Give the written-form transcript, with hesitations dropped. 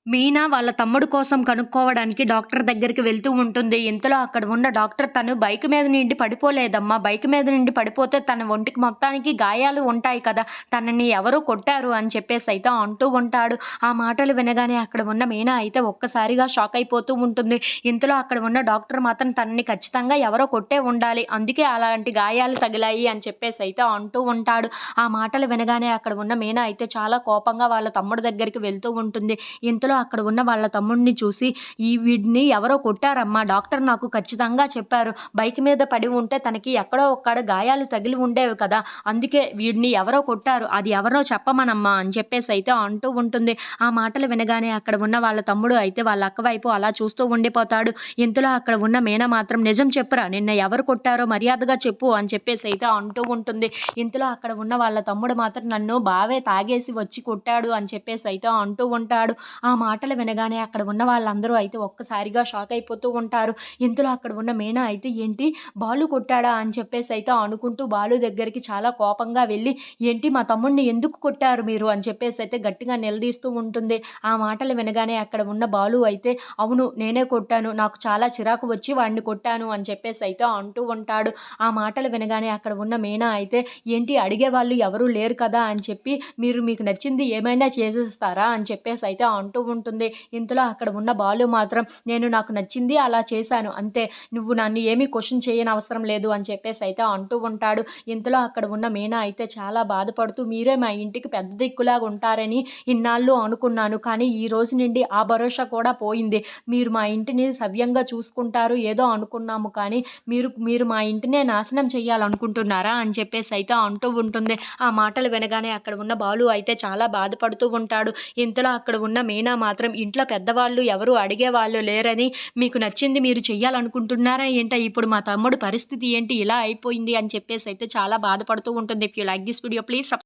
మీనా వాళ్ళ తమ్ముడు కోసం కనుక్కోవడానికి డాక్టర్ దగ్గరికి వెళ్తూ ఉంటుంది. ఇంతలో అక్కడ ఉన్న డాక్టర్ తను బైక్ మీద నుండి పడిపోలేదమ్మా. బైక్ మీద నుండి పడిపోతే తన ఒంటికి మొత్తానికి గాయాలు ఉంటాయి కదా! తనని ఎవరో కొట్టారు అని చెప్పేసైతే అంటూ ఉంటాడు. ఆ మాటలు వినగానే అక్కడ ఉన్న మీనా అయితే ఒక్కసారిగా షాక్ అయిపోతూ ఉంటుంది. ఇంతలో అక్కడ ఉన్న డాక్టర్ మాత్రం తనని ఖచ్చితంగా ఎవరో కొట్టే ఉండాలి. అందుకే అలాంటి గాయాలు తగిలాయి అని చెప్పేసైతే అంటూ ఉంటాడు. ఆ మాటలు వినగానే అక్కడ ఉన్న మీనా అయితే చాలా కోపంగా వాళ్ళ తమ్ముడు దగ్గరికి వెళ్తూ ఉంటుంది. ఇంతలో అక్కడ ఉన్న వాళ్ళ తమ్ముడిని చూసి, వీడిని ఎవరో కొట్టారమ్మా. డాక్టర్ నాకు ఖచ్చితంగా చెప్పారు. బైక్ మీద పడి ఉంటే తనకి ఎక్కడో ఒక్కడ గాయాలు తగిలి ఉండేవి కదా! అందుకే వీడిని ఎవరో కొట్టారు. అది ఎవరో చెప్పమనమ్మా అని చెప్పేసైతే అంటూ ఉంటుంది. ఆ మాటలు వినగానే అక్కడ ఉన్న వాళ్ళ తమ్ముడు అయితే వాళ్ళ అక్క వైపు అలా చూస్తూ ఉండిపోతాడు. ఇంతలో అక్కడ ఉన్న మీన మాత్రం నిజం చెప్పురా! నిన్ను ఎవరు కొట్టారో మర్యాదగా చెప్పు అని చెప్పేసైతే అంటూ ఉంటుంది. ఇంతలో అక్కడ ఉన్న వాళ్ళ తమ్ముడు మాత్రం నన్ను బావే తాగేసి వచ్చి కొట్టాడు అని చెప్పేసైతే అంటూ ఉంటాడు. ఆ మాటలు వినగానే అక్కడ ఉన్న వాళ్ళందరూ అయితే ఒక్కసారిగా షాక్ అయిపోతూ ఉంటారు. ఇంతలో అక్కడ ఉన్న మీనా అయితే ఏంటి బాలు కొట్టాడా అని చెప్పేసైతే అనుకుంటూ బాలు దగ్గరికి చాలా కోపంగా వెళ్ళి, ఏంటి మా తమ్ముడిని ఎందుకు కొట్టారు మీరు అని చెప్పేసైతే గట్టిగా నిలదీస్తూ ఉంటుంది. ఆ మాటలు వినగానే అక్కడ ఉన్న బాలు అయితే అవును నేనే కొట్టాను. నాకు చాలా చిరాకు వచ్చి వాడిని కొట్టాను అని చెప్పేసైతే అంటూ ఉంటాడు. ఆ మాటలు వినగానే అక్కడ ఉన్న మీనా అయితే ఏంటి అడిగేవాళ్ళు ఎవరూ లేరు కదా అని చెప్పి మీకు నచ్చింది ఏమైనా చేసేస్తారా అని చెప్పేసైతే అంటూ ఉంటుంది. ఇంతలో అక్కడ ఉన్న బాలు మాత్రం నాకు నచ్చింది అలా చేశాను అంతే. నువ్వు నన్ను ఏమీ క్వెషన్ చేయనవసరం లేదు అని చెప్పేసైతే అంటూ ఉంటాడు. ఇంతలో అక్కడ ఉన్న మీనా అయితే చాలా బాధపడుతూ మీరే మా ఇంటికి పెద్ద దిక్కులాగా ఉంటారని ఇన్నాళ్ళు అనుకున్నాను. కానీ ఈ రోజు నుండి ఆ భరోసా కూడా పోయింది. మీరు మా ఇంటిని సవ్యంగా చూసుకుంటారు ఏదో అనుకున్నాము. కానీ మీరు మా ఇంటినే నాశనం చేయాలనుకుంటున్నారా అని చెప్పేసైతే అంటూ ఉంటుంది. ఆ మాటలు వినగానే అక్కడ ఉన్న బాలు అయితే చాలా బాధపడుతూ ఉంటాడు. ఇంతలో అక్కడ ఉన్న మీనా మాత్రం ఇంట్లో పెద్దవాళ్ళు ఎవరు అడిగేవాళ్ళు లేరని మీకు నచ్చింది మీరు చెయ్యాలనుకుంటున్నారా ఏంటా? ఇప్పుడు మా తమ్ముడు పరిస్థితి ఏంటి ఇలా అయిపోయింది అని చెప్పేసైతే చాలా బాధపడుతూ ఉంటుంది. If you like this video please